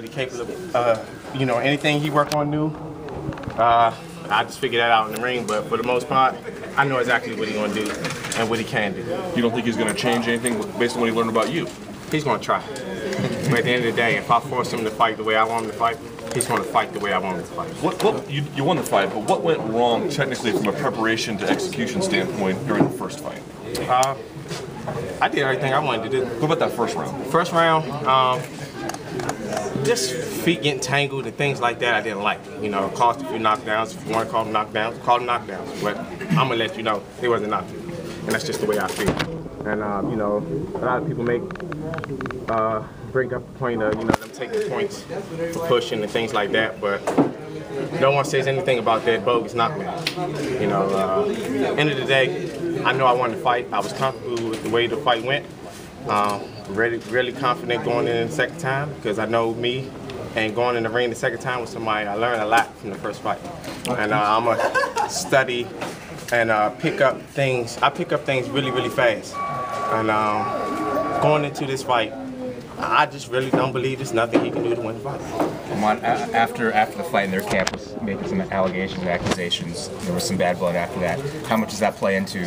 Capable of, anything he work on new. I just figure that out in the ring, but for the most part, I know exactly what he's gonna do and what he can do. You don't think he's gonna change anything based on what he learned about you? He's gonna try. But at the end of the day, if I force him to fight the way I want him to fight, he's gonna fight the way I want him to fight. You won the fight, but what went wrong technically from a preparation to execution standpoint during the first fight? I did everything I wanted to do. What about that first round? First round, just feet getting tangled and things like that I didn't like. Caused a few knockdowns. If you want to call them knockdowns, call them knockdowns. But I'm going to let you know they wasn't knockdowns. And that's just the way I feel. And, a lot of people bring up the point of, them taking points for pushing and things like that. But no one says anything about that bogus knockdown. End of the day, I know I wanted to fight. I was comfortable with the way the fight went. Really confident going in the second time because I know me, and going in the ring the second time with somebody, I learned a lot from the first fight. And I'm gonna study and pick up things. I pick up things really, really fast. And going into this fight, I just really don't believe there's nothing he can do to win the fight. After the fight in their camp was making some allegations and accusations, there was some bad blood after that. How much does that play into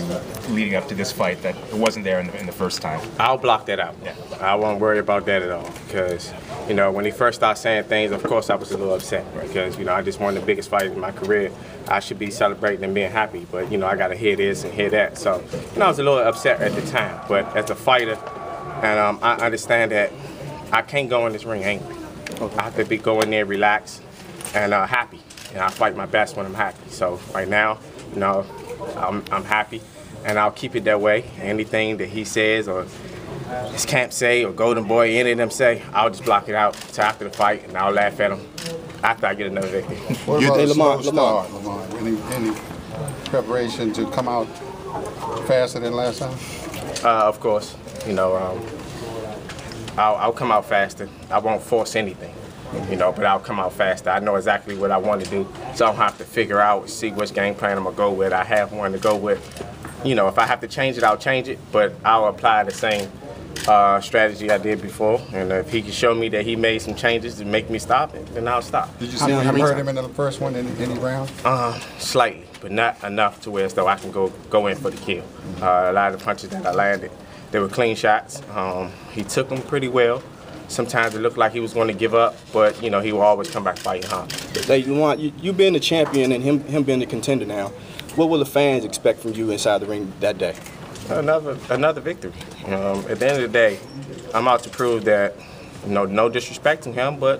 leading up to this fight that wasn't there in the first time? I'll block that out. Yeah. I won't worry about that at all because, when he first started saying things, of course I was a little upset because, I just won the biggest fight in my career. I should be celebrating and being happy, but, I got to hear this and hear that. So, I was a little upset at the time, but as a fighter, and I understand that I can't go in this ring angry. I have to be going there relaxed and happy. And I fight my best when I'm happy. So right now, I'm happy, and I'll keep it that way. Anything that he says or his camp say or Golden Boy, any of them say, I'll just block it out till after the fight, and I'll laugh at him after I get another victory. What about Lamont? Any preparation to come out faster than last time? Of course. I'll come out faster. I won't force anything, but I'll come out faster. I know exactly what I want to do, so I don't have to figure out, see which game plan I'm going to go with. I have one to go with. If I have to change it, I'll change it, but I'll apply the same strategy I did before. And if he can show me that he made some changes to make me stop it, then I'll stop. Did you see him hurt him in the first one in any round? Slightly, but not enough to where as though I can go in for the kill. A lot of the punches that I landed, they were clean shots. He took them pretty well. Sometimes it looked like he was going to give up, but he will always come back fighting hard. Hey, you being the champion and him being the contender now, what will the fans expect from you inside the ring that day? Another victory. At the end of the day, I'm out to prove that, no disrespect to him, but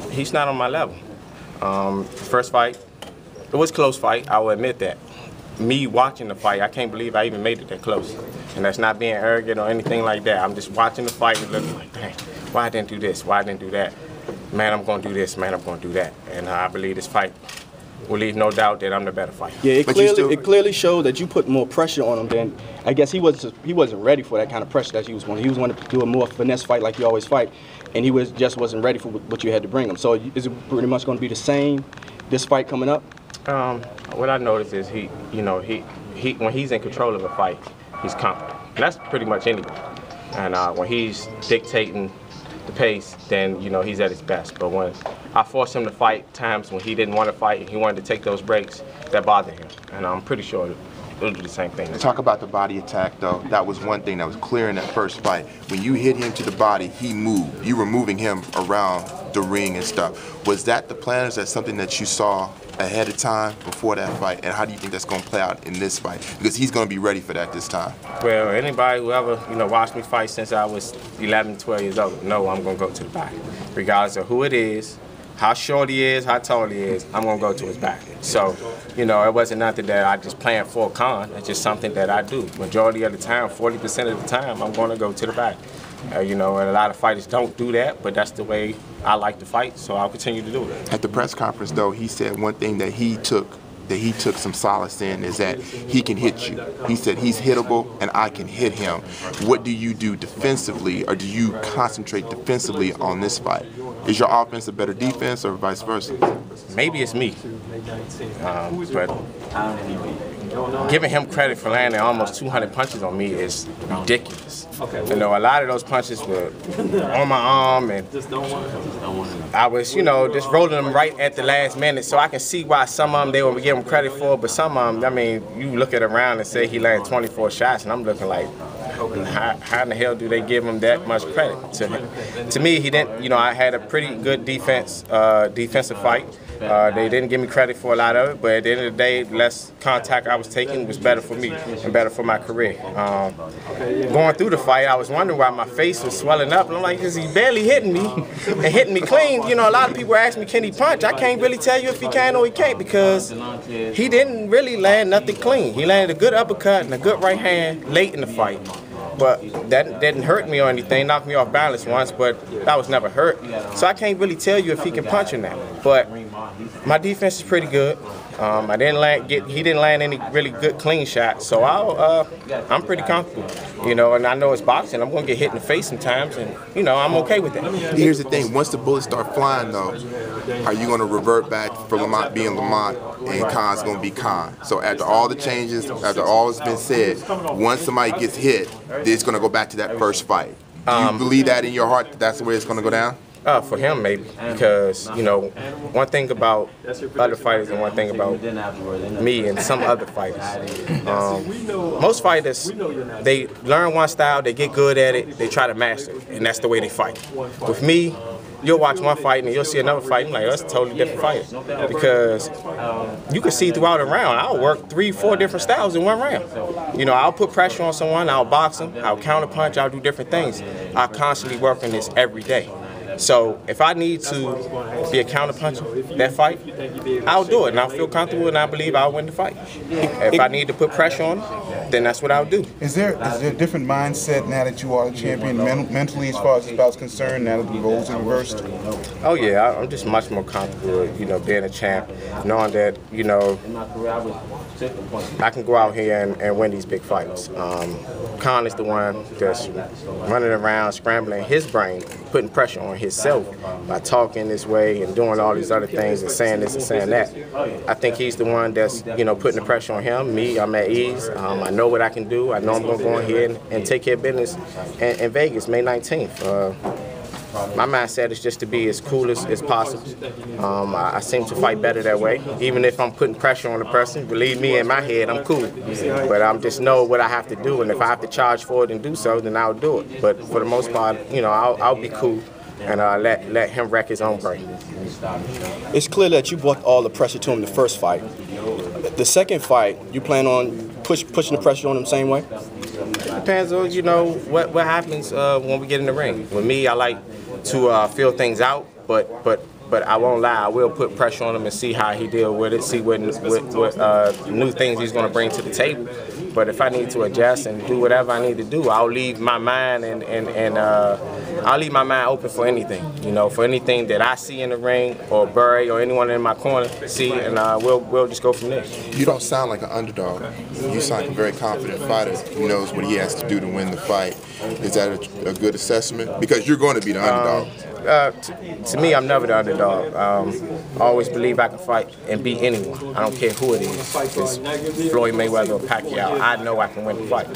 he's not on my level. First fight, it was a close fight. I will admit that. Me watching the fight, I can't believe I even made it that close. And that's not being arrogant or anything like that. I'm just watching the fight and looking like, dang, why I didn't do this? Why I didn't do that? Man, I'm going to do this. Man, I'm going to do that. And I believe this fight will leave no doubt that I'm the better fighter. Yeah, it clearly showed that you put more pressure on him than, I guess he wasn't ready for that kind of pressure that he was wanting. He was wanting to do a more finesse fight like you always fight, and he just wasn't ready for what you had to bring him. So is it pretty much going to be the same this fight coming up? What I noticed is he when he's in control of a fight, he's confident. And that's pretty much anybody. And when he's dictating the pace, then he's at his best. But when I forced him to fight times when he didn't want to fight and he wanted to take those breaks, that bothered him. And I'm pretty sure it'll do the same thing. Talk about the body attack, though. That was one thing that was clear in that first fight. When you hit him to the body, he moved. You were moving him around the ring and stuff. Was that the plan? Is that something that you saw ahead of time before that fight? And how do you think that's going to play out in this fight? Because he's going to be ready for that this time. Well, anybody who ever watched me fight since I was 11, 12 years old, know I'm going to go to the back. Regardless of who it is, how short he is, how tall he is, I'm going to go to his back. So, it wasn't nothing that I just planned for a con. It's just something that I do. Majority of the time, 40% of the time, I'm going to go to the back. And a lot of fighters don't do that, but that's the way I like to fight, so I'll continue to do it. At the press conference, though, he said one thing that he took some solace in is that he can hit you. He said he's hittable and I can hit him. What do you do defensively, or do you concentrate defensively on this fight? Is your offense a better defense or vice versa? Maybe it's me, but giving him credit for landing almost 200 punches on me is ridiculous. You know, a lot of those punches were on my arm, and I was, you know, just rolling them right at the last minute. So I can see why some of them they would give him credit for, but some of them, I mean, you look at around and say he landed 24 shots, and I'm looking like, how in the hell do they give him that much credit? To me, he didn't. You know, I had a pretty good defensive fight. They didn't give me credit for a lot of it, but at the end of the day, less contact I was taking was better for me and better for my career. Going through the fight, I was wondering why my face was swelling up, and I'm like, because he's barely hitting me and hitting me clean. You know, a lot of people ask me, can he punch? I can't really tell you if he can or he can't, because he didn't really land nothing clean. He landed a good uppercut and a good right hand late in the fight. But that didn't hurt me or anything, knocked me off balance once, but that was never hurt. So I can't really tell you if he can punch or not. But my defense is pretty good. He didn't land any really good clean shots, so I'm pretty comfortable. You know, and I know it's boxing. I'm gonna get hit in the face sometimes, and you know, I'm okay with that. Here's the thing: once the bullets start flying, though, are you gonna revert back for Lamont being Lamont and Khan's gonna be Khan? So after all the changes, after all has been said, once somebody gets hit, it's gonna go back to that first fight. Do you believe that in your heart that that's the way it's gonna go down? For him, maybe, because, you know, one thing about other fighters and one thing about me and some other fighters, most fighters, they learn one style, they get good at it, they try to master it, and that's the way they fight. With me, you'll watch one fight and you'll see another fight, and like, that's a totally different fighter, because you can see throughout a round, I'll work 3, 4 different styles in one round. You know, I'll put pressure on someone, I'll box them, I'll counter punch, I'll do different things. I constantly work on this every day. So if I need to be a counterpuncher that fight, I'll do it, and I'll feel comfortable, and I believe I'll win the fight. If I need to put pressure on him, then that's what I'll do. Is there a different mindset now that you are a champion mentally, as far as the bout's concerned, now that the roles are reversed? Oh yeah, I'm just much more comfortable, you know, being a champ, knowing that, you know, I can go out here and win these big fights. Khan is the one that's running around, scrambling his brain, putting pressure on himself by talking this way and doing all these other things and saying this and saying that. I think he's the one that's, you know, putting the pressure on him. Me, I'm at ease. I know what I can do. I know I'm going to go in here and take care of business in Vegas, May 19th. My mindset is just to be as cool as possible. I seem to fight better that way. Even if I'm putting pressure on the person, believe me, in my head, I'm cool. But I just know what I have to do, and if I have to charge for it and do so, then I'll do it. But for the most part, you know, I'll be cool and let him wreck his own brain. It's clear that you brought all the pressure to him the first fight. The second fight, you plan on pushing the pressure on him the same way? Depends on, you know, what happens when we get in the ring. With me, I like to feel things out, but I won't lie, I will put pressure on him and see how he deal with it, see what new things he's going to bring to the table. But if I need to adjust and do whatever I need to do, I'll leave my mind I'll leave my mind open for anything, you know, for anything that I see in the ring or Burry or anyone in my corner see, and we'll just go from there. You don't sound like an underdog. You sound like a very confident fighter who knows what he has to do to win the fight. Is that a good assessment? Because you're going to be the underdog. To me, I'm never the underdog. I always believe I can fight and beat anyone. I don't care who it is. It's Floyd Mayweather or Pacquiao. I know I can win the fight.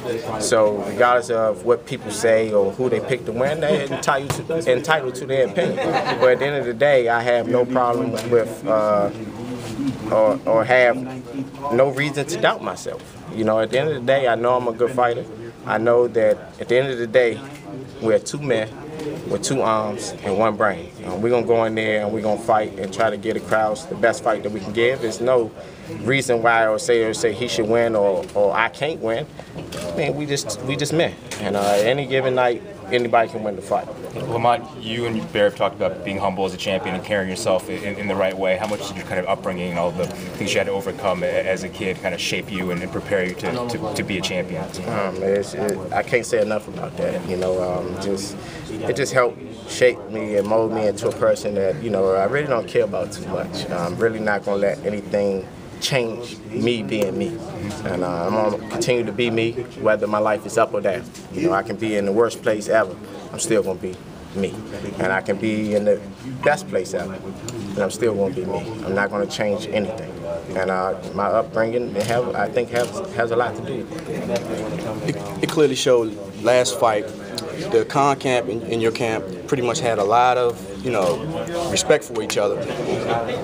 So regardless of what people say or who they pick to win, they're entitled to their opinion. But at the end of the day, I have no problem with or have no reason to doubt myself. You know, at the end of the day, I know I'm a good fighter. I know that at the end of the day, we're 2 men with 2 arms and 1 brain. We're going to go in there and we're going to fight and try to give the crowds the best fight that we can give. There's no reason why I would say he should win or I can't win. I mean, we just men. And any given night, anybody can win the fight. Lamont, you and Bear have talked about being humble as a champion and carrying yourself in the right way. How much did your kind of upbringing and all the things you had to overcome as a kid kind of shape you and prepare you to be a champion? I can't say enough about that. You know, it just helped shape me and mold me into a person that, you know, I really don't care about too much. I'm really not going to let anything change me being me. And I'm going to continue to be me, whether my life is up or down. You know, I can be in the worst place ever. I'm still going to be me. And I can be in the best place ever, and I'm still going to be me. I'm not going to change anything. And my upbringing, I think, has a lot to do with it. It clearly showed last fight, the Khan camp and your camp pretty much had a lot of, respect for each other.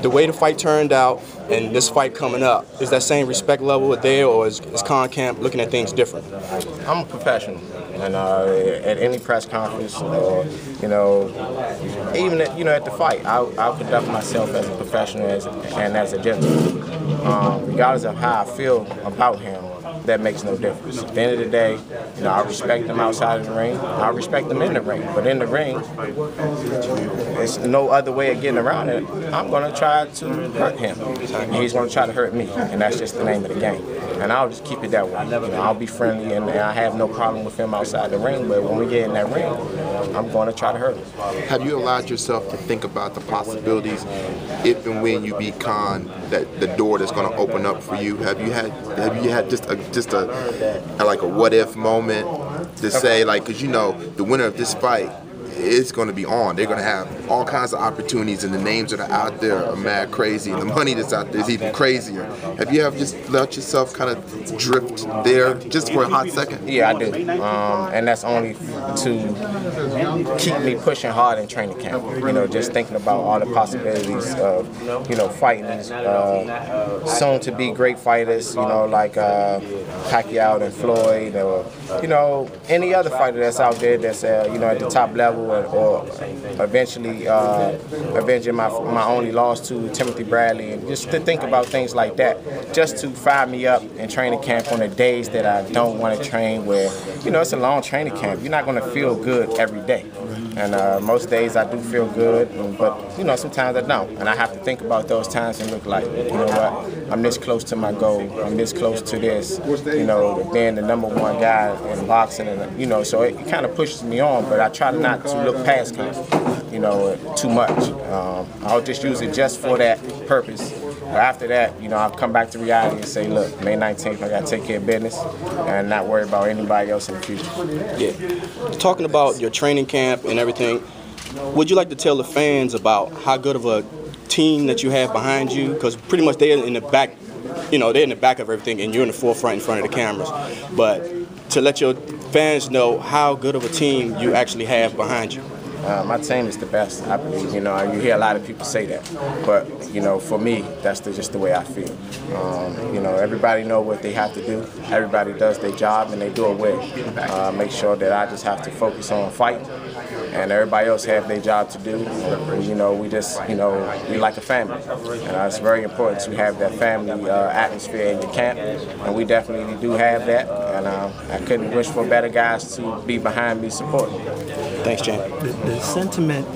The way the fight turned out and this fight coming up, is that same respect level there, or is Khan camp looking at things different? I'm a professional, and at any press conference, or even at the fight, I'll conduct myself as a professional and as a gentleman, regardless of how I feel about him. That makes no difference. At the end of the day, I respect him outside of the ring. I respect him in the ring. But in the ring, there's no other way of getting around it. I'm going to try to hurt him. And he's going to try to hurt me. And that's just the name of the game. And I'll just keep it that way. I'll be friendly, and I have no problem with him outside the ring. But when we get in that ring, I'm going to try to hurt him. Have you allowed yourself to think about the possibilities, if and when you beat Khan, that the door that's going to open up for you? Have you had just a what if moment to say, like, because the winner of this fight is going to be on. They're going to have all kinds of opportunities, and the names that are out there are mad crazy, and the money that's out there is even crazier. Have you ever just let yourself kind of drift there just for a hot second? Yeah, I do. And that's only to keep me pushing hard in training camp. Just thinking about all the possibilities of fighting these soon-to-be great fighters, like Pacquiao and Floyd, or any other fighter that's out there that's at the top level, or eventually avenging my only loss to Timothy Bradley, and just to think about things like that, just to fire me up in training camp on the days that I don't want to train, where it's a long training camp. You're not going to feel good every day, and most days I do feel good, but sometimes I don't, and I have to think about those times and look like, what, I'm this close to my goal, I'm this close to this, being the #1 guy in boxing, and so it kind of pushes me on, but I try not to look past him, too much. I'll just use it just for that purpose. But after that, I'll come back to reality and say, look, May 19th, I got to take care of business and not worry about anybody else in the future. Yeah. Talking about your training camp and everything, would you like to tell the fans about how good of a team that you have behind you? Because pretty much they're in the back, they're in the back of everything, and you're in the forefront in front of the cameras. But to let your fans know how good of a team you actually have behind you. My team is the best, I believe. You hear a lot of people say that, but for me, that's just the way I feel. Everybody know what they have to do. Everybody does their job, and they do it well. Make sure that I just have to focus on fighting, and everybody else have their job to do. We just, we like a family, and it's very important to have that family atmosphere in your camp, and we definitely do have that. And I couldn't wish for better guys to be behind me supporting. Thanks, Jan. The sentiment